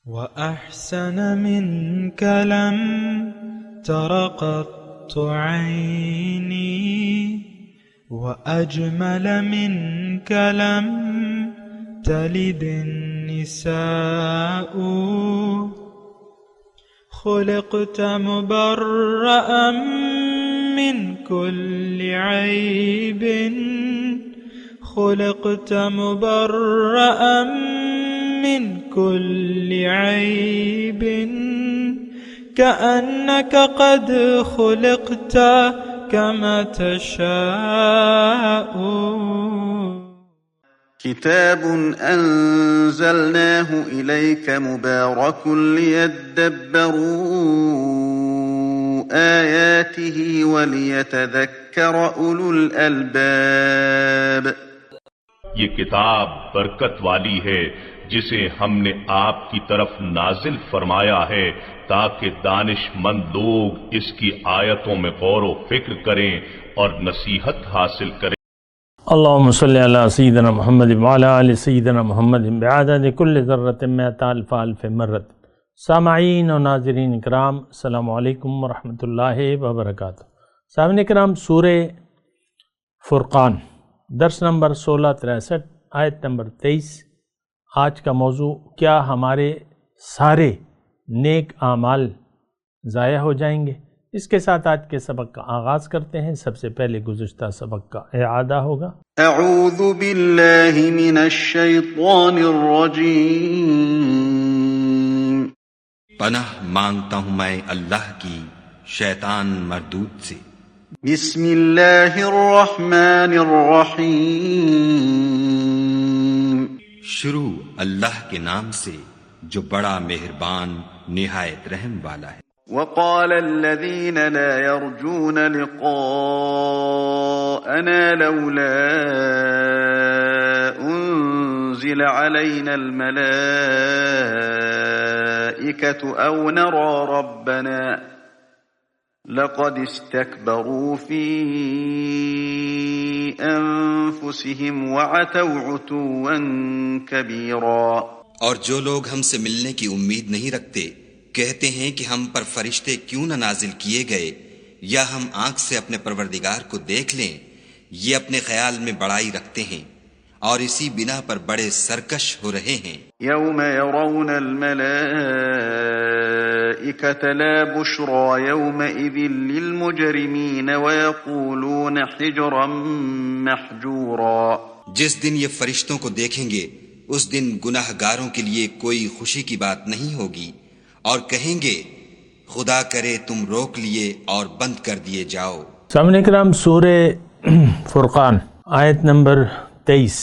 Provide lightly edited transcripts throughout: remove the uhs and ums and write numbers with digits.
وأحسن منك لم تر قط عيني وأجمل منك لم تلد النساء خلقت مبرأ من كل عيب خلقت مبرأ من كل عيب كأنك قد خلقت كما تشاء. كتاب أنزلناه إليك مبارك ليدبروا آياته وليتذكر أولو الألباب. یہ کتاب برکت والی ہے جسے ہم نے آپ کی طرف نازل فرمایا ہے تاکہ دانش مند لوگ اس کی آیتوں میں غور و فکر کریں اور نصیحت حاصل کریں. اللہم صلی علی سیدنا محمد وعلی آل سیدنا محمد بعدد کل ذرۃ مئۃ الف الف مرۃ. سامعین و ناظرین اکرام، السلام علیکم ورحمۃ اللہ وبرکاتہ. سامعین اکرام، سورہ فرقان درس نمبر 1663 آیت نمبر 23. آج کا موضوع: کیا ہمارے سارے نیک اعمال ضائع ہو جائیں گے؟ اس کے ساتھ آج کے سبق کا آغاز کرتے ہیں. سب سے پہلے گزشتہ سبق کا اعادہ ہوگا. اعوذ باللہ من الشیطان الرجیم. پناہ مانگتا ہوں میں اللہ کی شیطان مردود سے. بسم اللہ الرحمن الرحیم. شروع اللہ کے نام سے جو بڑا مہربان نہایت رحم والا ہے. وقال الذين لا يرجون لقاءنا لولا أنزل علينا الملائكة أو نرى ربنا لقد استكبروا في أنفسهم وعتوا عتوا كبيرا. اور جو لوگ ہم سے ملنے کی امید نہیں رکھتے کہتے ہیں کہ ہم پر فرشتے کیوں نہ نازل کیے گئے یا ہم آنکھ سے اپنے پروردگار کو دیکھ لیں. یہ اپنے خیال میں بڑائی رکھتے ہیں اور اسی بنا پر بڑے سرکش ہو رہے ہیں. یوم یرون الملائکۃ لا بشرى یومئذ للمجرمین ویقولون حجرا محجورا. جس دن یہ فرشتوں کو دیکھیں گے اس دن گناہ گاروں کے لیے کوئی خوشی کی بات نہیں ہوگی اور کہیں گے خدا کرے تم روک لیے اور بند کر دیے جاؤ. سامعین کرام، سورہ فرقان آیت نمبر 23.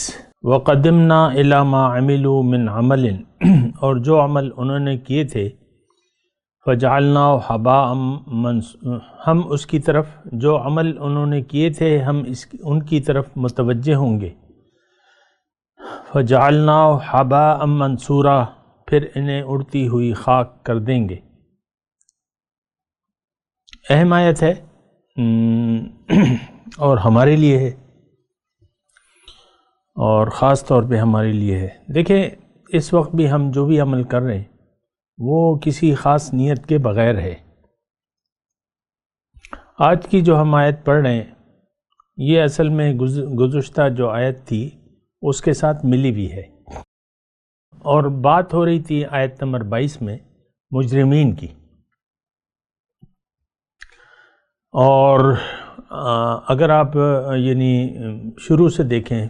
وَقَدِمْنَا إِلَى مَا عَمِلُوا مِنْ عَمَلٍ، اور جو عمل انہوں نے کیے تھے فَجَعَلْنَاهُ حَبَاءً مَنْثُورًا، ہم اس کی طرف جو عمل انہوں نے کیے تھے ہم ان کی طرف متوجہ ہوں گے. فَجَعَلْنَاهُ حَبَاءً مَنْثُورًا، پھر انہیں اڑتی ہوئی خاک کر دیں گے. اہم آیت ہے اور ہمارے لیے ہے، اور خاص طور پہ ہمارے لیے ہے. دیکھیں، اس وقت بھی ہم جو بھی عمل کر رہے ہیں وہ کسی خاص نیت کے بغیر ہے. آج کی جو ہم آیت پڑھ رہے ہیں یہ اصل میں گزشتہ جو آیت تھی اس کے ساتھ ملی بھی ہے، اور بات ہو رہی تھی آیت نمبر 22 میں مجرمین کی. اور اگر آپ یعنی شروع سے دیکھیں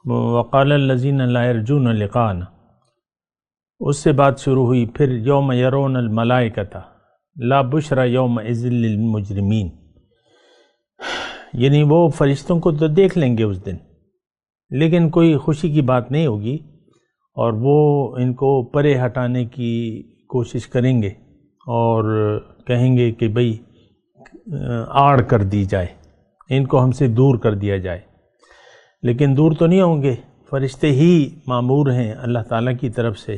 وقال الذین لا یرجون لقاءنا، اس سے بات شروع ہوئی. پھر یوم یرون الملائکۃ لا بشری یومئذ للمجرمین، یعنی وہ فرشتوں کو تو دیکھ لیں گے اس دن لیکن کوئی خوشی کی بات نہیں ہوگی، اور وہ ان کو پرے ہٹانے کی کوشش کریں گے اور کہیں گے کہ بھئی آڑ کر دی جائے، ان کو ہم سے دور کر دیا جائے. لیکن دور تو نہیں ہوں گے، فرشتے ہی مامور ہیں اللہ تعالیٰ کی طرف سے.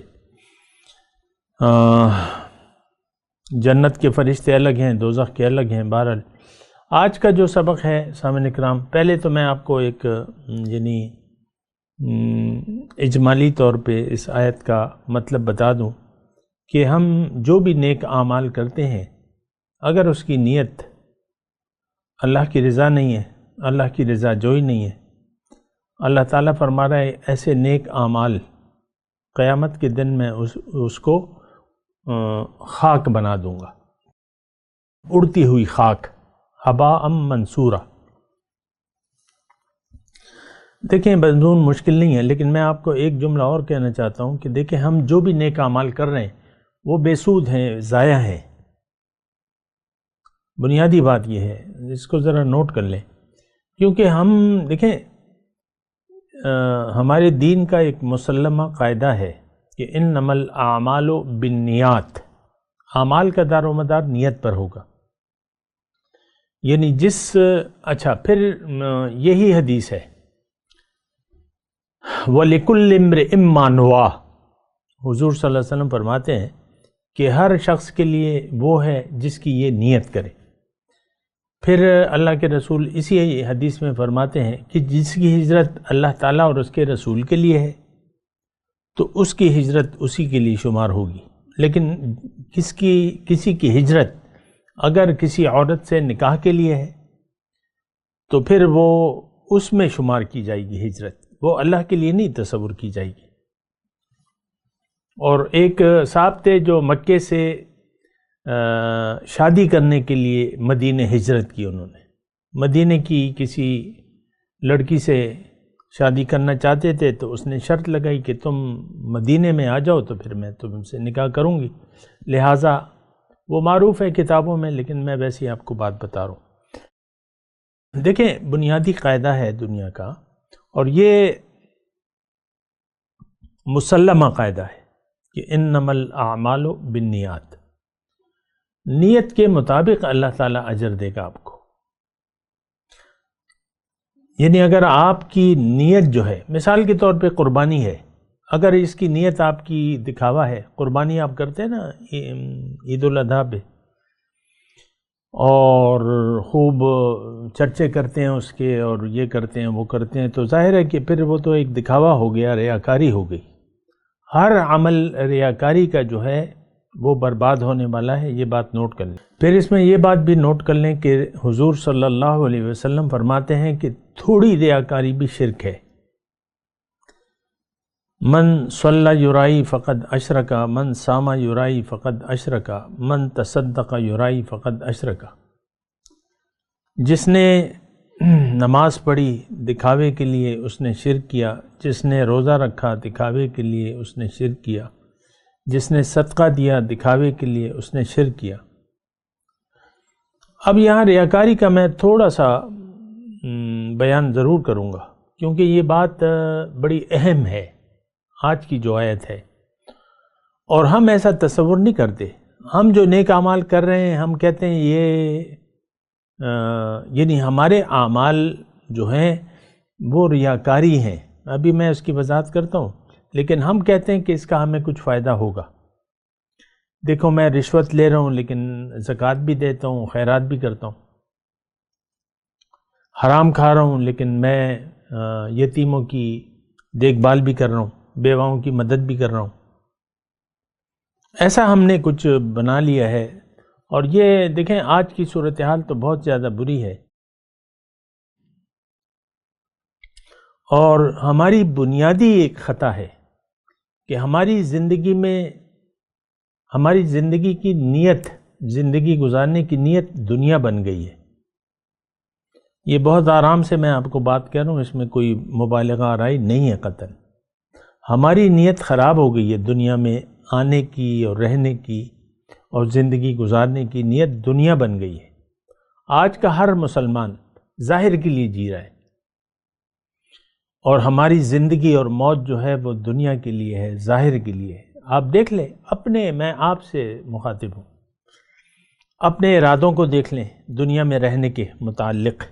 جنت کے فرشتے الگ ہیں، دوزخ کے الگ ہیں. بہرحال آج کا جو سبق ہے سامعین کرام، پہلے تو میں آپ کو ایک یعنی اجمالی طور پہ اس آیت کا مطلب بتا دوں کہ ہم جو بھی نیک اعمال کرتے ہیں اگر اس کی نیت اللہ کی رضا نہیں ہے، اللہ کی رضا جوئی نہیں ہے، اللہ تعالیٰ فرما رہا ہے ایسے نیک اعمال قیامت کے دن میں اس کو خاک بنا دوں گا، اڑتی ہوئی خاک، ہباء منصورہ۔ دیکھیں مضمون مشکل نہیں ہے، لیکن میں آپ کو ایک جملہ اور کہنا چاہتا ہوں کہ دیکھیں ہم جو بھی نیک اعمال کر رہے ہیں وہ بے سود ہیں، ضائع ہیں۔ بنیادی بات یہ ہے، اس کو ذرا نوٹ کر لیں، کیونکہ ہم دیکھیں ہمارے دین کا ایک مسلمہ قاعدہ ہے کہ انما الاعمال بالنیات، اعمال کا دار و مدار نیت پر ہوگا، یعنی اچھا پھر یہی حدیث ہے وَلِكُلِّ امْرِئٍ مَّا نَوَىٰ، حضور صلی اللہ علیہ وسلم فرماتے ہیں کہ ہر شخص کے لیے وہ ہے جس کی یہ نیت کرے۔ پھر اللہ کے رسول اسی حدیث میں فرماتے ہیں کہ جس کی ہجرت اللہ تعالیٰ اور اس کے رسول کے لیے ہے تو اس کی ہجرت اسی کے لیے شمار ہوگی، لیکن کسی کی ہجرت اگر کسی عورت سے نکاح کے لیے ہے تو پھر وہ اس میں شمار کی جائے گی، ہجرت وہ اللہ کے لیے نہیں تصور کی جائے گی۔ اور ایک صاحب تھے جو مکے سے شادی کرنے کے لیے مدینے ہجرت کی، انہوں نے مدینے کی کسی لڑکی سے شادی کرنا چاہتے تھے تو اس نے شرط لگائی کہ تم مدینے میں آ جاؤ تو پھر میں تم سے نکاح کروں گی، لہٰذا وہ معروف ہے کتابوں میں، لیکن میں ویسے ہی آپ کو بات بتا رہا ہوں۔ دیکھیں بنیادی قاعدہ ہے دنیا کا، اور یہ مسلمہ قاعدہ ہے کہ انما الاعمال بالنیات، نیت کے مطابق اللہ تعالیٰ اجر دے گا آپ کو۔ یعنی اگر آپ کی نیت جو ہے، مثال کے طور پہ قربانی ہے، اگر اس کی نیت آپ کی دکھاوا ہے، قربانی آپ کرتے ہیں نا عید الاضحیٰ پہ، اور خوب چرچے کرتے ہیں اس کے اور یہ کرتے ہیں وہ کرتے ہیں، تو ظاہر ہے کہ پھر وہ تو ایک دکھاوا ہو گیا، ریاکاری ہو گئی۔ ہر عمل ریاکاری کا جو ہے وہ برباد ہونے والا ہے، یہ بات نوٹ کر لیں۔ پھر اس میں یہ بات بھی نوٹ کر لیں کہ حضور صلی اللہ علیہ وسلم فرماتے ہیں کہ تھوڑی ریاکاری بھی شرک ہے۔ من صلی یرائی فقد اشرکا، من صام یرائی فقد اشرکا، من تصدق یرائی فقد اشرکا۔ جس نے نماز پڑھی دکھاوے کے لیے اس نے شرک کیا، جس نے روزہ رکھا دکھاوے کے لیے اس نے شرک کیا، جس نے صدقہ دیا دکھاوے کے لیے اس نے شرک کیا۔ اب یہاں ریاکاری کا میں تھوڑا سا بیان ضرور کروں گا، کیونکہ یہ بات بڑی اہم ہے آج کی جو آیت ہے، اور ہم ایسا تصور نہیں کرتے۔ ہم جو نیک اعمال کر رہے ہیں ہم کہتے ہیں یہ یعنی ہمارے اعمال جو ہیں وہ ریاکاری ہیں، ابھی میں اس کی وضاحت کرتا ہوں، لیکن ہم کہتے ہیں کہ اس کا ہمیں کچھ فائدہ ہوگا۔ دیکھو میں رشوت لے رہا ہوں لیکن زکوٰۃ بھی دیتا ہوں، خیرات بھی کرتا ہوں، حرام کھا رہا ہوں لیکن میں یتیموں کی دیکھ بھال بھی کر رہا ہوں، بیواؤں کی مدد بھی کر رہا ہوں۔ ایسا ہم نے کچھ بنا لیا ہے، اور یہ دیکھیں آج کی صورتحال تو بہت زیادہ بری ہے، اور ہماری بنیادی ایک خطا ہے کہ ہماری زندگی میں ہماری زندگی کی نیت، زندگی گزارنے کی نیت دنیا بن گئی ہے۔ یہ بہت آرام سے میں آپ کو بات کہہ رہا ہوں، اس میں کوئی مبالغہ آرائی نہیں ہے قطعاً۔ ہماری نیت خراب ہو گئی ہے، دنیا میں آنے کی اور رہنے کی اور زندگی گزارنے کی نیت دنیا بن گئی ہے۔ آج کا ہر مسلمان ظاہر کے لیے جی رہا ہے، اور ہماری زندگی اور موت جو ہے وہ دنیا کے لیے ہے، ظاہر کے لیے ہے۔ آپ دیکھ لیں میں آپ سے مخاطب ہوں، اپنے ارادوں کو دیکھ لیں دنیا میں رہنے کے متعلق،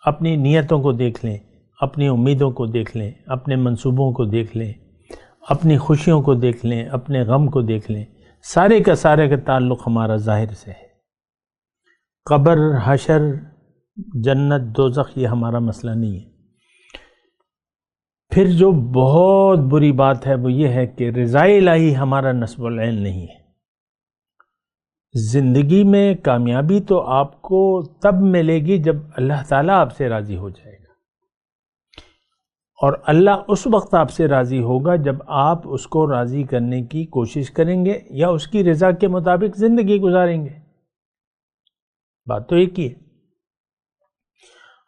اپنی نیتوں کو دیکھ لیں، اپنی امیدوں کو دیکھ لیں، اپنے منصوبوں کو دیکھ لیں، اپنی خوشیوں کو دیکھ لیں، اپنے غم کو دیکھ لیں، سارے کا تعلق ہمارا ظاہر سے ہے۔ قبر، حشر، جنت، دوزخ یہ ہمارا مسئلہ نہیں ہے۔ پھر جو بہت بری بات ہے وہ یہ ہے کہ رضا الہی ہمارا نصب العین نہیں ہے۔ زندگی میں کامیابی تو آپ کو تب ملے گی جب اللہ تعالیٰ آپ سے راضی ہو جائے گا، اور اللہ اس وقت آپ سے راضی ہوگا جب آپ اس کو راضی کرنے کی کوشش کریں گے یا اس کی رضا کے مطابق زندگی گزاریں گے۔ بات تو ایک ہی ہے۔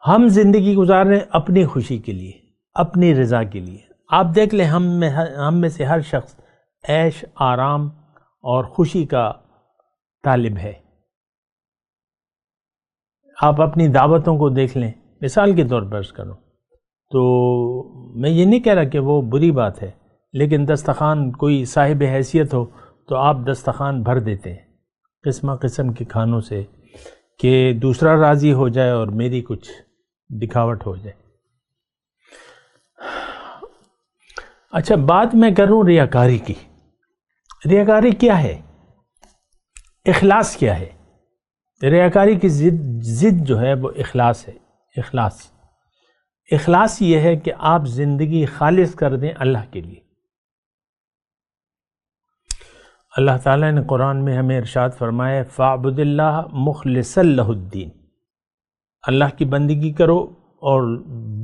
ہم زندگی گزار رہے ہیں اپنی خوشی کے لیے، اپنی رضا کے لیے۔ آپ دیکھ لیں ہم میں سے ہر شخص عیش، آرام اور خوشی کا طالب ہے۔ آپ اپنی دعوتوں کو دیکھ لیں، مثال کے طور پر عرض کروں تو میں یہ نہیں کہہ رہا کہ وہ بری بات ہے، لیکن دسترخوان کوئی صاحب حیثیت ہو تو آپ دسترخوان بھر دیتے ہیں قسم قسم کے کھانوں سے کہ دوسرا راضی ہو جائے اور میری کچھ دکھاوٹ ہو جائے۔ اچھا، بات میں کروں ریاکاری کی۔ ریاکاری کیا ہے؟ اخلاص کیا ہے؟ ریاکاری کی ضد جو ہے وہ اخلاص ہے۔ اخلاص یہ ہے کہ آپ زندگی خالص کر دیں اللہ کے لیے۔ اللہ تعالیٰ نے قرآن میں ہمیں ارشاد فرمایا فَاعْبُدِ اللَّهَ مُخْلِصًا لَهُ الدِّينَ، اللہ کی بندگی کرو اور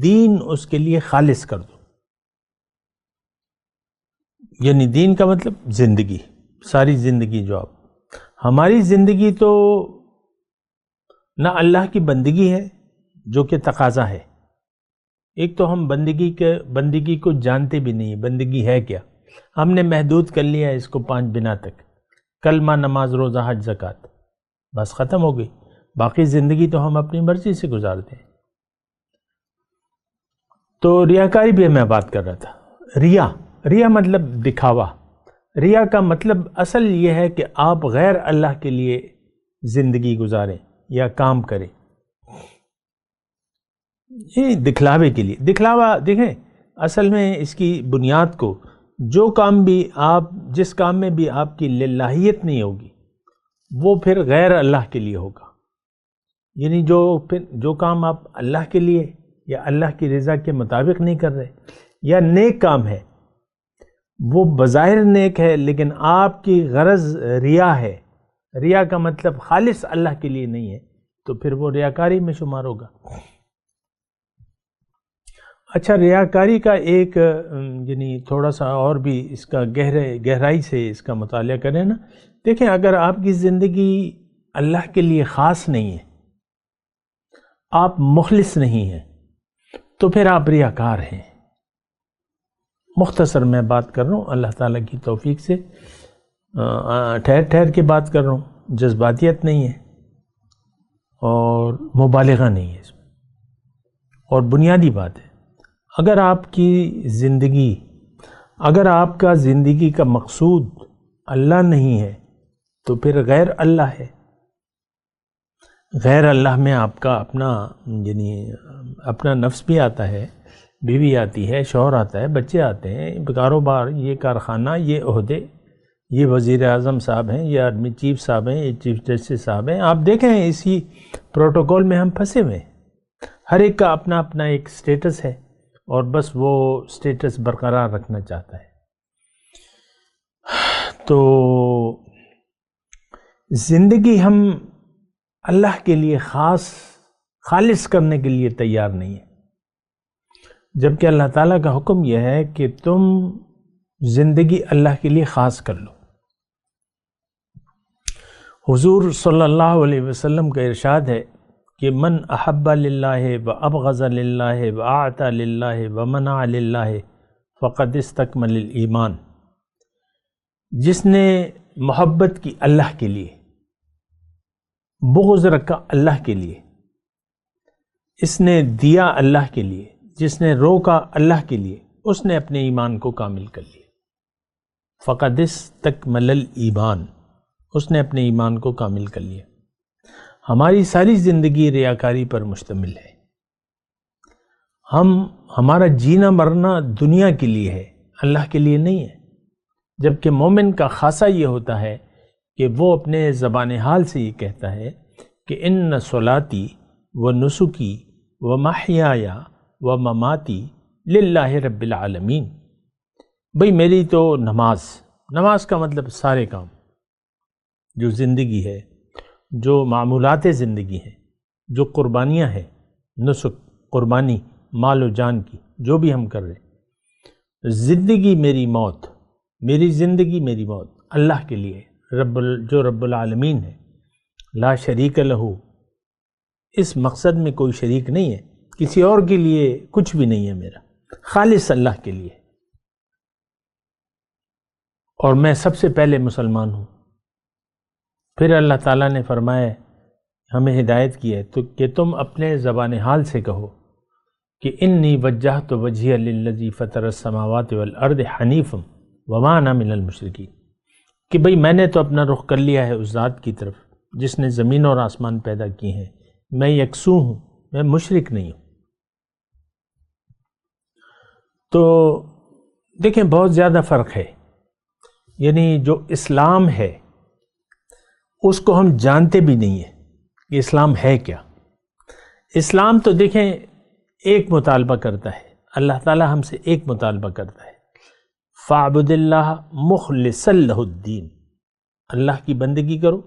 دین اس کے لیے خالص کر دو۔ یعنی دین کا مطلب زندگی، ساری زندگی جو ہماری زندگی تو نہ اللہ کی بندگی ہے جو کہ تقاضا ہے۔ ایک تو ہم بندگی کو جانتے بھی نہیں، بندگی ہے کیا؟ ہم نے محدود کر لیا اس کو 5 بنا تک، کلمہ، نماز، روزہ، حج، زکوٰۃ، بس ختم ہو گئی۔ باقی زندگی تو ہم اپنی مرضی سے گزارتے ہیں۔ تو ریاکاری بھی میں بات کر رہا تھا۔ ریا مطلب دکھاوا۔ ریا کا مطلب اصل یہ ہے کہ آپ غیر اللہ کے لیے زندگی گزاریں یا کام کریں، یہ دکھلاوے کے لیے۔ دکھلاوا دیکھیں، اصل میں اس کی بنیاد کو جو کام بھی جس کام میں بھی آپ کی للہیت نہیں ہوگی وہ پھر غیر اللہ کے لیے ہوگا۔ یعنی جو کام آپ اللہ کے لیے یا اللہ کی رضا کے مطابق نہیں کر رہے، یا نیک کام ہے وہ بظاہر نیک ہے لیکن آپ کی غرض ریا ہے، ریا کا مطلب خالص اللہ کے لیے نہیں ہے، تو پھر وہ ریاکاری میں شمار ہوگا۔ اچھا، ریاکاری کا ایک یعنی تھوڑا سا اور بھی اس کا گہرائی سے اس کا مطالعہ کریں نا، دیکھیں اگر آپ کی زندگی اللہ کے لیے خاص نہیں ہے، آپ مخلص نہیں ہیں، تو پھر آپ ریاکار ہیں۔ مختصر میں بات کر رہا ہوں، اللہ تعالیٰ کی توفیق سے ٹھہر کے بات کر رہا ہوں، جذباتیت نہیں ہے اور مبالغہ نہیں ہے اس میں۔ اور بنیادی بات ہے، اگر آپ کا زندگی کا مقصود اللہ نہیں ہے تو پھر غیر اللہ ہے۔ غیر اللہ میں آپ کا اپنا نفس بھی آتا ہے، بیوی آتی ہے، شوہر آتا ہے، بچے آتے ہیں، کاروبار، یہ کارخانہ، یہ عہدے، یہ وزیر اعظم صاحب ہیں، یہ آرمی چیف صاحب ہیں، یہ چیف جسٹس صاحب ہیں۔ آپ دیکھیں اسی پروٹوکول میں ہم پھنسے ہوئے ہیں، ہر ایک کا اپنا اپنا ایک سٹیٹس ہے اور بس وہ سٹیٹس برقرار رکھنا چاہتا ہے۔ تو زندگی ہم اللہ کے لیے خالص کرنے کے لیے تیار نہیں ہے، جبکہ اللہ تعالیٰ کا حکم یہ ہے کہ تم زندگی اللہ کے لیے خاص کر لو۔ حضور صلی اللہ علیہ وسلم کا ارشاد ہے کہ من احب للہ و ابغض للہ و اعطى للہ و منع للہ فقد استکمل الایمان۔ جس نے محبت کی اللہ کے لیے، بغض رکھا اللہ کے لیے، اس نے دیا اللہ کے لیے، جس نے روکا اللہ کے لیے، اس نے اپنے ایمان کو کامل کر لیا۔ فقد استکمل الایمان، اس نے اپنے ایمان کو کامل کر لیا۔ ہماری ساری زندگی ریاکاری پر مشتمل ہے۔ ہمارا جینا مرنا دنیا کے لیے ہے، اللہ کے لیے نہیں ہے۔ جبکہ مومن کا خاصہ یہ ہوتا ہے کہ وہ اپنے زبان حال سے یہ کہتا ہے کہ ان صلاتی و نسکی و محیایا و مماتی للہ رب العالمین۔ بھئی میری تو نماز کا مطلب سارے کام، جو زندگی ہے، جو معمولات زندگی ہیں، جو قربانیاں ہیں، نسک، قربانی مال و جان کی، جو بھی ہم کر رہے ہیں، زندگی میری موت، میری زندگی میری موت اللہ کے لیے، جو رب العالمین ہے، لا شریک لہ، اس مقصد میں کوئی شریک نہیں ہے، کسی اور کے لیے کچھ بھی نہیں ہے میرا، خالص اللہ کے لیے، اور میں سب سے پہلے مسلمان ہوں۔ پھر اللہ تعالیٰ نے فرمایا، ہمیں ہدایت کی ہے تو کہ تم اپنے زبان حال سے کہو کہ انی وجہت وجہی للذی فطر السماوات والارض حنیفا وما انا من المشرکین، کہ بھئی میں نے تو اپنا رخ کر لیا ہے اس ذات کی طرف جس نے زمین اور آسمان پیدا کی ہیں، میں یکسو ہوں، میں مشرک نہیں ہوں۔ تو دیکھیں بہت زیادہ فرق ہے، یعنی جو اسلام ہے اس کو ہم جانتے بھی نہیں ہیں کہ اسلام ہے کیا۔ اسلام تو دیکھیں ایک مطالبہ کرتا ہے، اللہ تعالیٰ ہم سے ایک مطالبہ کرتا ہے، فاعبد اللہ مخلصا لہ الدین، اللہ کی بندگی کرو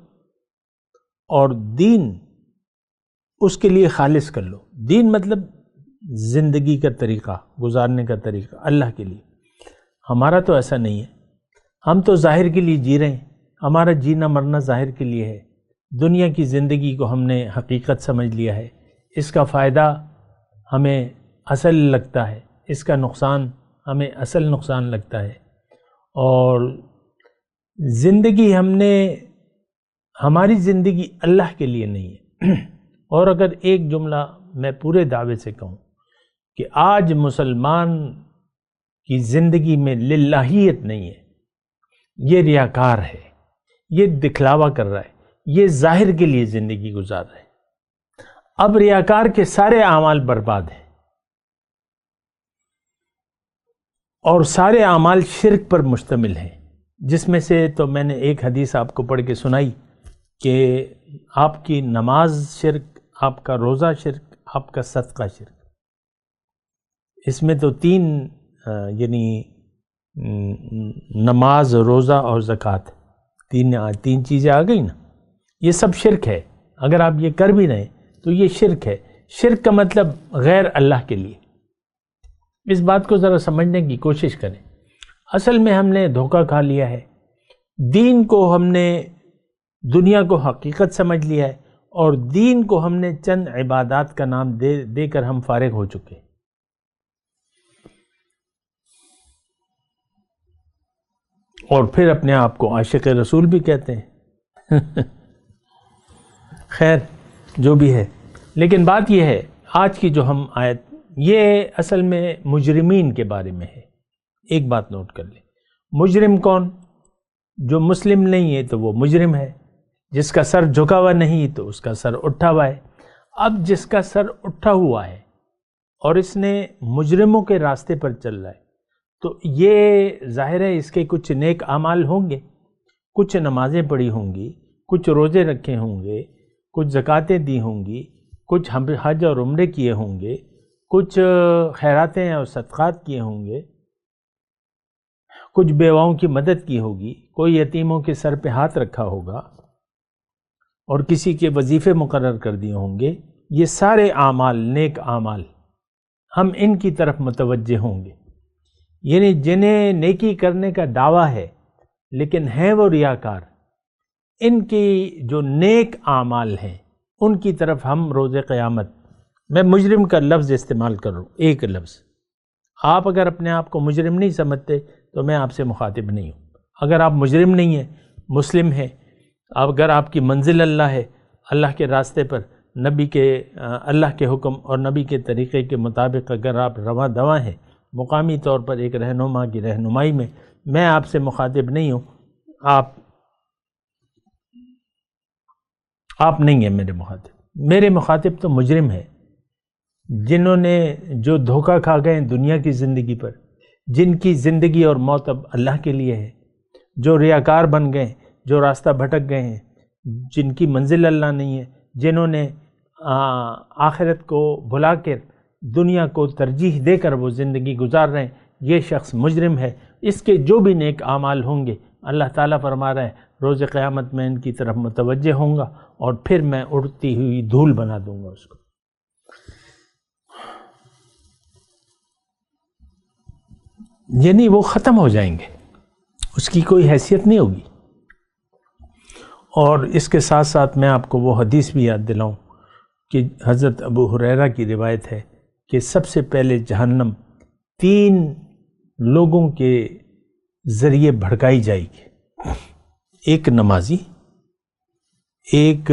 اور دین اس کے لیے خالص کر لو۔ دین مطلب زندگی کا طریقہ، گزارنے کا طریقہ اللہ کے لیے۔ ہمارا تو ایسا نہیں ہے، ہم تو ظاہر کے لیے جی رہے ہیں، ہمارا جینا مرنا ظاہر کے لیے ہے، دنیا کی زندگی کو ہم نے حقیقت سمجھ لیا ہے، اس کا فائدہ ہمیں اصل لگتا ہے، اس کا نقصان ہمیں اصل نقصان لگتا ہے، اور زندگی ہماری زندگی اللہ کے لیے نہیں ہے۔ اور اگر ایک جملہ میں پورے دعوے سے کہوں کہ آج مسلمان کی زندگی میں للہیت نہیں ہے، یہ ریاکار ہے، یہ دکھلاوا کر رہا ہے، یہ ظاہر کے لیے زندگی گزار رہا ہے۔ اب ریاکار کے سارے اعمال برباد ہیں، اور سارے اعمال شرک پر مشتمل ہیں، جس میں سے تو میں نے ایک حدیث آپ کو پڑھ کے سنائی کہ آپ کی نماز شرک، آپ کا روزہ شرک، آپ کا صدقہ شرک۔ اس میں تو یعنی نماز، روزہ اور زکوٰۃ، تین چیزیں آ گئی نا، یہ سب شرک ہے۔ اگر آپ یہ کر بھی رہے ہیں تو یہ شرک ہے۔ شرک کا مطلب غیر اللہ کے لیے۔ اس بات کو ذرا سمجھنے کی کوشش کریں۔ اصل میں ہم نے دھوکہ کھا لیا ہے، دین کو ہم نے دنیا کو حقیقت سمجھ لیا ہے، اور دین کو ہم نے چند عبادات کا نام دے کر ہم فارغ ہو چکے۔ اور پھر اپنے آپ کو عاشق رسول بھی کہتے ہیں۔ خیر جو بھی ہے، لیکن بات یہ ہے آج کی جو ہم آیت، یہ اصل میں مجرمین کے بارے میں ہے۔ ایک بات نوٹ کر لیں، مجرم کون؟ جو مسلم نہیں ہے تو وہ مجرم ہے، جس کا سر جھکا ہوا نہیں تو اس کا سر اٹھا ہوا ہے۔ اب جس کا سر اٹھا ہوا ہے اور اس نے مجرموں کے راستے پر چل رہا ہے، تو یہ ظاہر ہے اس کے کچھ نیک اعمال ہوں گے، کچھ نمازیں پڑھی ہوں گی، کچھ روزے رکھے ہوں گے، کچھ زکوٰۃیں دی ہوں گی، کچھ حج اور عمرے کیے ہوں گے، کچھ خیراتیں اور صدقات کیے ہوں گے، کچھ بیواؤں کی مدد کی ہوگی، کوئی یتیموں کے سر پہ ہاتھ رکھا ہوگا، اور کسی کے وظیفے مقرر کر دیے ہوں گے۔ یہ سارے اعمال، نیک اعمال، ہم ان کی طرف متوجہ ہوں گے۔ یعنی جنہیں نیکی کرنے کا دعویٰ ہے لیکن ہیں وہ ریاکار، ان کی جو نیک اعمال ہیں ان کی طرف ہم روز قیامت، میں مجرم کا لفظ استعمال کر رہا ہوں، ایک لفظ۔ آپ اگر اپنے آپ کو مجرم نہیں سمجھتے تو میں آپ سے مخاطب نہیں ہوں۔ اگر آپ مجرم نہیں ہیں، مسلم ہیں، اگر آپ کی منزل اللہ ہے، اللہ کے راستے پر اللہ کے حکم اور نبی کے طریقے کے مطابق اگر آپ رواں دواں ہیں، مقامی طور پر ایک رہنما کی رہنمائی میں آپ سے مخاطب نہیں ہوں، آپ نہیں ہیں میرے مخاطب۔ میرے مخاطب تو مجرم ہیں، جنہوں نے جو دھوکہ کھا گئے ہیں دنیا کی زندگی پر، جن کی زندگی اور موت اب اللہ کے لیے ہے، جو ریاکار بن گئے، جو راستہ بھٹک گئے ہیں، جن کی منزل اللہ نہیں ہے، جنہوں نے آخرت کو بھلا کر دنیا کو ترجیح دے کر وہ زندگی گزار رہے ہیں، یہ شخص مجرم ہے۔ اس کے جو بھی نیک اعمال ہوں گے اللہ تعالیٰ فرما رہا ہے روز قیامت میں ان کی طرف متوجہ ہوں گا اور پھر میں اڑتی ہوئی دھول بنا دوں گا اس کو۔ یعنی وہ ختم ہو جائیں گے، اس کی کوئی حیثیت نہیں ہوگی۔ اور اس کے ساتھ ساتھ میں آپ کو وہ حدیث بھی یاد دلاؤں کہ حضرت ابو ہریرہ کی روایت ہے کہ سب سے پہلے جہنم 3 لوگوں کے ذریعے بھڑکائی جائے گی، ایک نمازی، ایک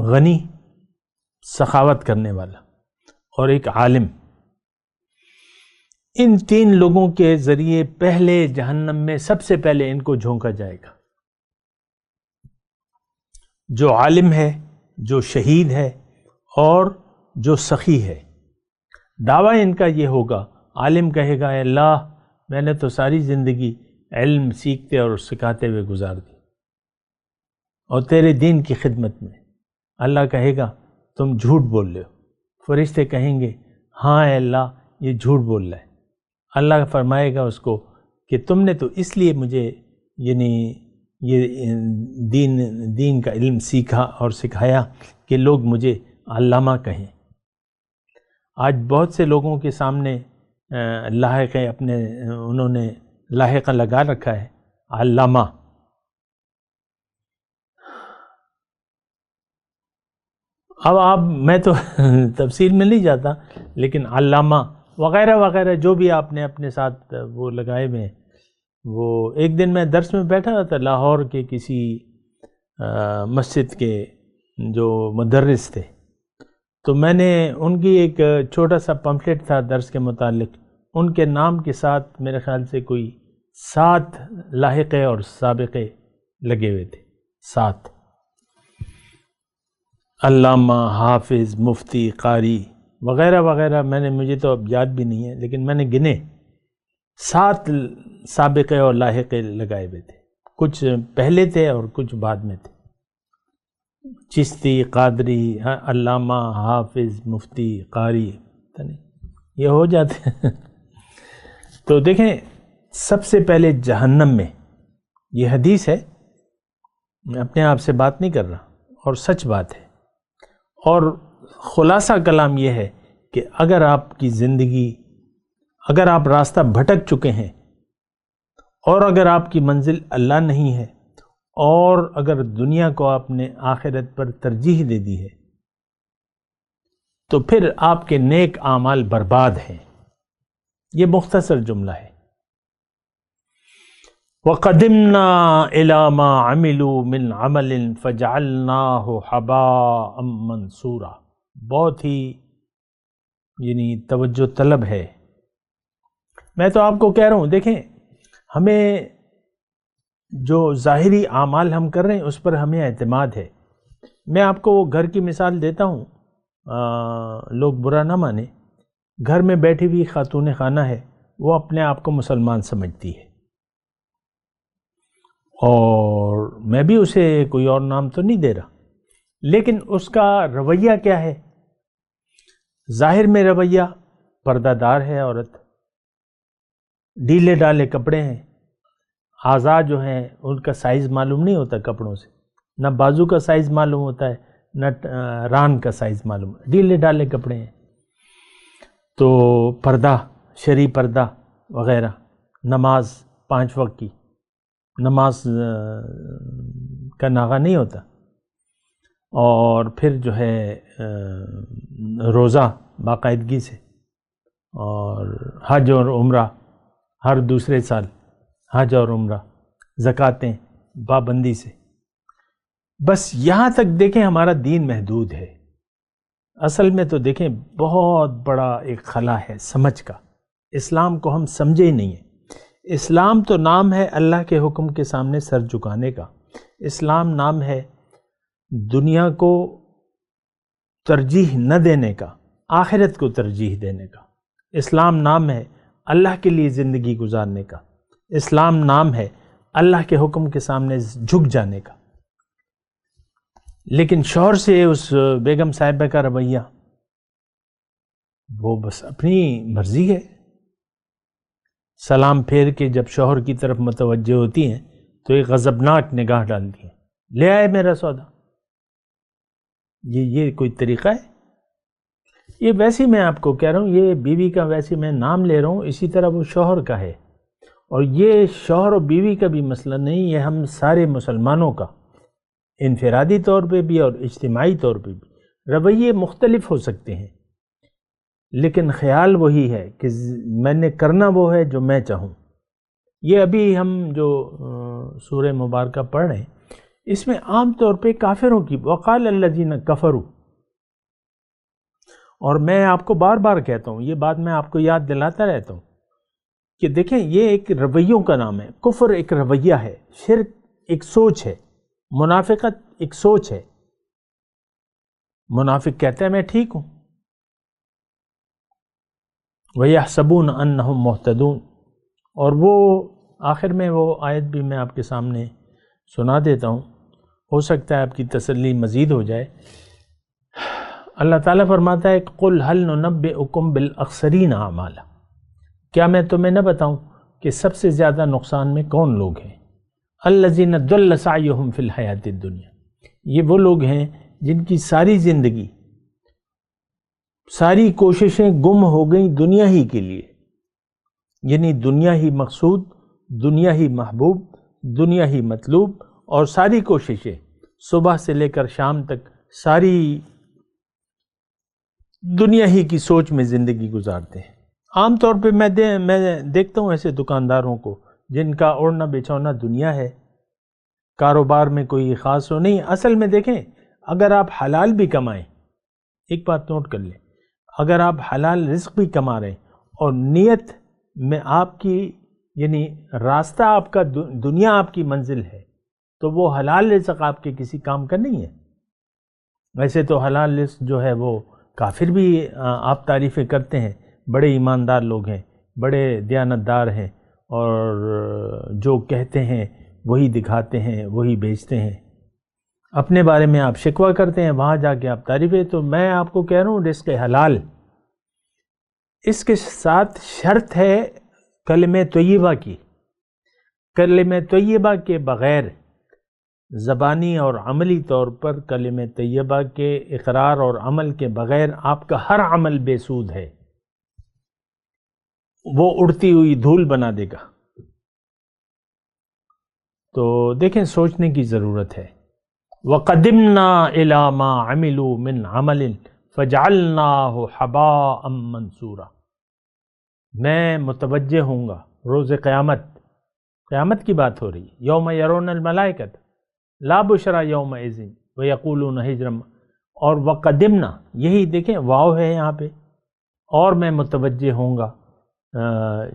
غنی سخاوت کرنے والا اور ایک عالم۔ ان 3 لوگوں کے ذریعے پہلے جہنم میں سب سے پہلے ان کو جھونکا جائے گا۔ جو عالم ہے، جو شہید ہے اور جو سخی ہے۔ دعویٰ ان کا یہ ہوگا، عالم کہے گا اے اللہ میں نے تو ساری زندگی علم سیکھتے اور سکھاتے ہوئے گزار دی اور تیرے دین کی خدمت میں۔ اللہ کہے گا تم جھوٹ بول رہے ہو۔ فرشتے کہیں گے ہاں اے اللہ یہ جھوٹ بول رہا ہے۔ اللہ فرمائے گا اس کو کہ تم نے تو اس لیے مجھے یعنی یہ دین کا علم سیکھا اور سکھایا کہ لوگ مجھے علامہ کہیں۔ آج بہت سے لوگوں کے سامنے لاحقے اپنے انہوں نے لاحقہ لگا رکھا ہے علامہ۔ اب آپ میں تو تفصیل میں نہیں جاتا، لیکن علامہ وغیرہ وغیرہ جو بھی آپ نے اپنے ساتھ وہ لگائے ہوئے ہیں۔ وہ ایک دن میں درس میں بیٹھا تھا لاہور کے کسی مسجد کے جو مدرس تھے، تو میں نے ان کی ایک چھوٹا سا پمفلٹ تھا درس کے متعلق، ان کے نام کے ساتھ میرے خیال سے کوئی 7 لاحقے اور سابقے لگے ہوئے تھے، 7 علامہ، حافظ، مفتی، قاری وغیرہ وغیرہ۔ مجھے تو اب یاد بھی نہیں ہے، لیکن میں نے گنے 7 سابقے اور لاحقے لگائے ہوئے تھے، کچھ پہلے تھے اور کچھ بعد میں تھے۔ چشتی، قادری، علامہ، حافظ، مفتی، قاری، یہ ہو جاتے ہیں۔ تو دیکھیں سب سے پہلے جہنم میں، یہ حدیث ہے، میں اپنے آپ سے بات نہیں کر رہا اور سچ بات ہے۔ اور خلاصہ کلام یہ ہے کہ اگر آپ کی زندگی، اگر آپ راستہ بھٹک چکے ہیں اور اگر آپ کی منزل اللہ نہیں ہے اور اگر دنیا کو آپ نے آخرت پر ترجیح دے دی ہے تو پھر آپ کے نیک اعمال برباد ہیں۔ یہ مختصر جملہ ہے۔ وَقَدِمْنَا إِلَى مَا عَمِلُوا مِنْ عَمَلٍ فَجَعَلْنَاهُ حَبَاءً مَنْثُورًا، بہت ہی یعنی توجہ طلب ہے۔ میں تو آپ کو کہہ رہا ہوں، دیکھیں ہمیں جو ظاہری اعمال ہم کر رہے ہیں اس پر ہمیں اعتماد ہے۔ میں آپ کو گھر کی مثال دیتا ہوں، لوگ برا نہ مانیں، گھر میں بیٹھی ہوئی خاتون خانہ ہے، وہ اپنے آپ کو مسلمان سمجھتی ہے، اور میں بھی اسے کوئی اور نام تو نہیں دے رہا، لیکن اس کا رویہ کیا ہے؟ ظاہر میں رویہ پردہ دار ہے عورت، ڈھیلے ڈالے کپڑے ہیں، اعضاء جو ہیں ان کا سائز معلوم نہیں ہوتا کپڑوں سے، نہ بازو کا سائز معلوم ہوتا ہے نہ ران کا سائز معلوم، ڈھیلے ڈالے کپڑے ہیں۔ تو پردہ، شرعی پردہ وغیرہ، نماز 5 وقت کی نماز کا ناغہ نہیں ہوتا، اور پھر جو ہے روزہ باقاعدگی سے، اور حج اور عمرہ ہر دوسرے سال، حج اور عمرہ، زکوٰتیں پابندی سے۔ بس یہاں تک دیکھیں ہمارا دین محدود ہے۔ اصل میں تو دیکھیں بہت بڑا ایک خلا ہے سمجھ کا، اسلام کو ہم سمجھے ہی نہیں ہیں۔ اسلام تو نام ہے اللہ کے حکم کے سامنے سر جھکانے کا، اسلام نام ہے دنیا کو ترجیح نہ دینے کا، آخرت کو ترجیح دینے کا۔ اسلام نام ہے اللہ کے لیے زندگی گزارنے کا، اسلام نام ہے اللہ کے حکم کے سامنے جھک جانے کا۔ لیکن شوہر سے اس بیگم صاحبہ کا رویہ، وہ بس اپنی مرضی ہے. سلام پھیر کے جب شوہر کی طرف متوجہ ہوتی ہیں تو ایک غضبناک نگاہ ڈالتی ہیں، لے آئے میرا سودا. یہ کوئی طریقہ ہے؟ یہ ویسے میں آپ کو کہہ رہا ہوں، یہ بیوی کا ویسے میں نام لے رہا ہوں، اسی طرح وہ شوہر کا ہے. اور یہ شوہر و بیوی کا بھی مسئلہ نہیں، یہ ہم سارے مسلمانوں کا انفرادی طور پہ بھی اور اجتماعی طور پہ بھی. رویے مختلف ہو سکتے ہیں لیکن خیال وہی ہے کہ میں نے کرنا وہ ہے جو میں چاہوں. یہ ابھی ہم جو سورہ مبارکہ پڑھ رہے ہیں اس میں عام طور پہ کافروں کی وقال الذین کفروا، اور میں آپ کو بار بار کہتا ہوں، یہ بات میں آپ کو یاد دلاتا رہتا ہوں کہ دیکھیں یہ ایک رویوں کا نام ہے. کفر ایک رویہ ہے، شرک ایک سوچ ہے، منافقت ایک سوچ ہے. منافق کہتا ہے میں ٹھیک ہوں، وَيَحْسَبُونَ أَنَّهُمْ مُهْتَدُونَ. اور وہ آخر میں وہ آیت بھی میں آپ کے سامنے سنا دیتا ہوں، ہو سکتا ہے آپ کی تسلی مزید ہو جائے. اللہ تعالیٰ فرماتا ہے قُلْ هَلْ نُنَبِّئُكُمْ بِالْأَخْسَرِينَ أَعْمَالًا، کیا میں تمہیں نہ بتاؤں کہ سب سے زیادہ نقصان میں کون لوگ ہیں؟ الَّذِينَ ضَلَّ سَعْيُهُمْ فِي الْحَيَاةِ الدُّنْيَا، یہ وہ لوگ ہیں جن کی ساری زندگی، ساری کوششیں گم ہو گئیں دنیا ہی کے لیے، یعنی دنیا ہی مقصود، دنیا ہی محبوب، دنیا ہی مطلوب، اور ساری کوششیں صبح سے لے کر شام تک ساری دنیا ہی کی سوچ میں زندگی گزارتے ہیں. عام طور پہ میں دیکھتا ہوں ایسے دکانداروں کو جن کا اوڑھنا بچھونا دنیا ہے، کاروبار میں کوئی خاص ہو نہیں. اصل میں دیکھیں اگر آپ حلال بھی کمائیں، ایک بات نوٹ کر لیں، اگر آپ حلال رزق بھی کما رہے ہیں اور نیت میں آپ کی یعنی راستہ آپ کا دنیا آپ کی منزل ہے تو وہ حلال رزق آپ کے کسی کام کا نہیں ہے. ویسے تو حلال رزق جو ہے وہ کافر بھی آپ تعریفیں کرتے ہیں، بڑے ایماندار لوگ ہیں، بڑے دیانتدار ہیں، اور جو کہتے ہیں وہی دکھاتے ہیں، وہی بیچتے ہیں. اپنے بارے میں آپ شکوہ کرتے ہیں، وہاں جا کے آپ تعریفیں. تو میں آپ کو کہہ رہا ہوں رزق حلال، اس کے ساتھ شرط ہے کلمہ طیبہ کی. کلمہ طیبہ کے بغیر، زبانی اور عملی طور پر کلمہ طیبہ کے اقرار اور عمل کے بغیر آپ کا ہر عمل بے سود ہے، وہ اڑتی ہوئی دھول بنا دے گا. تو دیکھیں سوچنے کی ضرورت ہے. وَقَدِمْنَا إِلَى مَا عَمِلُوا مِنْ عَمَلٍ فَجَعَلْنَاهُ حَبَاءً مَنْثُورًا. میں متوجہ ہوں گا روز قیامت کی بات ہو رہی ہے. یوم یرون الملائکۃ لا بشرا یومئذ ویقولون حجرا، اور وقدمنا، یہی دیکھیں واو ہے یہاں پہ، اور میں متوجہ ہوں گا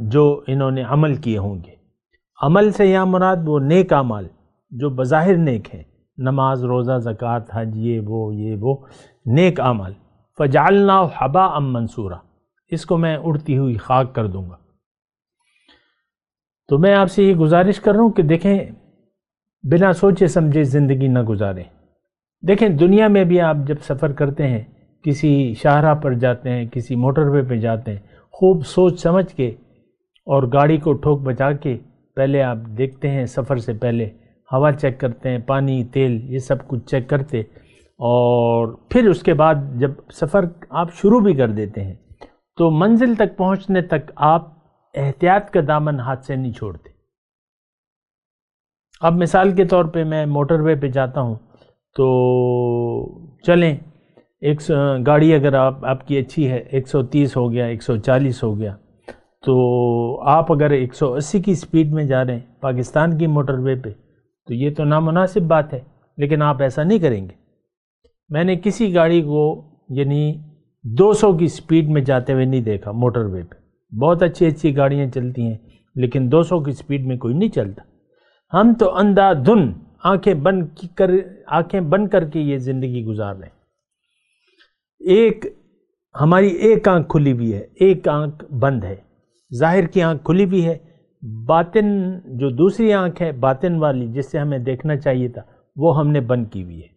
جو انہوں نے عمل کیے ہوں گے. عمل سے یہاں مراد وہ نیک اعمال جو بظاہر نیک ہیں، نماز، روزہ، زکوٰۃ، حج، یہ وہ نیک اعمال. فجعلناہ حباء منثورا، اس کو میں اڑتی ہوئی خاک کر دوں گا. تو میں آپ سے یہ گزارش کر رہا ہوں کہ دیکھیں بنا سوچے سمجھے زندگی نہ گزاریں. دیکھیں دنیا میں بھی آپ جب سفر کرتے ہیں، کسی شاہراہ پر جاتے ہیں، کسی موٹر وے پہ جاتے ہیں، خوب سوچ سمجھ کے اور گاڑی کو ٹھوک بچا کے پہلے آپ دیکھتے ہیں، سفر سے پہلے ہوا چیک کرتے ہیں، پانی، تیل، یہ سب کچھ چیک کرتے، اور پھر اس کے بعد جب سفر آپ شروع بھی کر دیتے ہیں تو منزل تک پہنچنے تک آپ احتیاط کا دامن ہاتھ سے نہیں چھوڑتے. اب مثال کے طور پہ میں موٹر وے پہ جاتا ہوں تو چلیں ایک گاڑی اگر آپ کی اچھی ہے، 130 ہو گیا، 140 ہو گیا، تو آپ اگر 180 کی سپیڈ میں جا رہے ہیں پاکستان کی موٹر وے پہ تو یہ تو نامناسب بات ہے، لیکن آپ ایسا نہیں کریں گے. میں نے کسی گاڑی کو یعنی 200 کی سپیڈ میں جاتے ہوئے نہیں دیکھا موٹر وے پہ. بہت اچھی گاڑیاں چلتی ہیں لیکن 200 کی سپیڈ میں کوئی نہیں چلتا. ہم تو اندھا دھن آنکھیں بند کر کے یہ زندگی گزار رہے ہیں. ہماری ایک آنکھ کھلی ہوئی ہے، ایک آنکھ بند ہے. ظاہر کی آنکھ کھلی ہوئی ہے، باطن جو دوسری آنکھ ہے باطن والی جس سے ہمیں دیکھنا چاہیے تھا وہ ہم نے بند کی ہوئی ہے.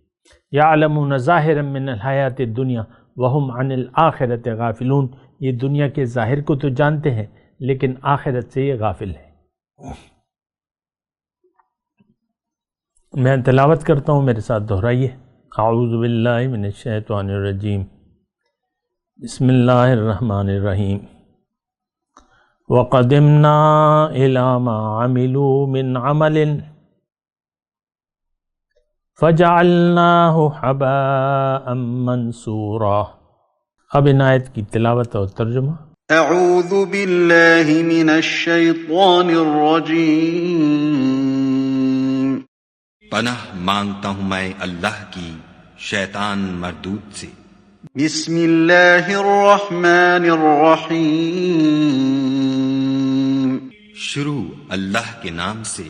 یعلمون ظاہرا من الحیات الدنیا وہم عن الآخرۃ غافلون. یہ دنیا کے ظاہر کو تو جانتے ہیں لیکن آخرت سے یہ غافل ہیں۔ میں تلاوت کرتا ہوں، میرے ساتھ دہرائیے۔ اعوذ باللہ من الشیطان الرجیم، بسم اللہ الرحمن الرحیم۔ وَقَدِمْنَا إِلَى مَا عَمِلُوا مِنْ عَمَلٍ فَجَعَلْنَاهُ حَبَاءً مَنْثُورًا۔ اب ان آیت کی تلاوت اور ترجمہ۔ اعوذ باللہ من الشیطان الرجیم۔ پناہ مانگتا ہوں میں اللہ کی شیطان مردود سے۔ بسم اللہ الرحمن الرحیم۔ شروع اللہ کے نام سے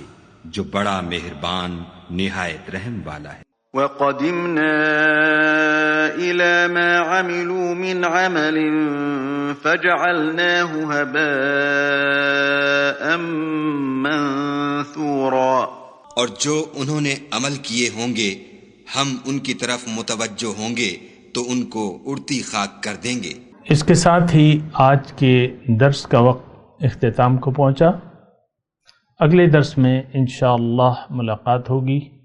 جو بڑا مہربان نہایت رحم والا ہے۔ وَقَدِمْنَا إِلَى مَا عَمِلُوا مِنْ عَمَلٍ فَجَعَلْنَاهُ هَبَاءً مَنْثُورًا۔ اور جو انہوں نے عمل کیے ہوں گے ہم ان کی طرف متوجہ ہوں گے تو ان کو اڑتی خاک کر دیں گے۔ اس کے ساتھ ہی آج کے درس کا وقت اختتام کو پہنچا۔ اگلے درس میں انشاءاللہ ملاقات ہوگی۔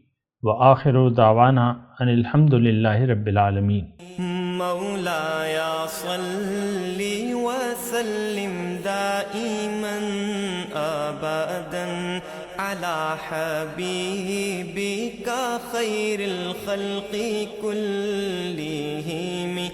وآخر دعوانا ان الحمد للہ رب العالمین۔ مولاي صل وسلم دائما ابدا على حبيبك خير الخلق كلهم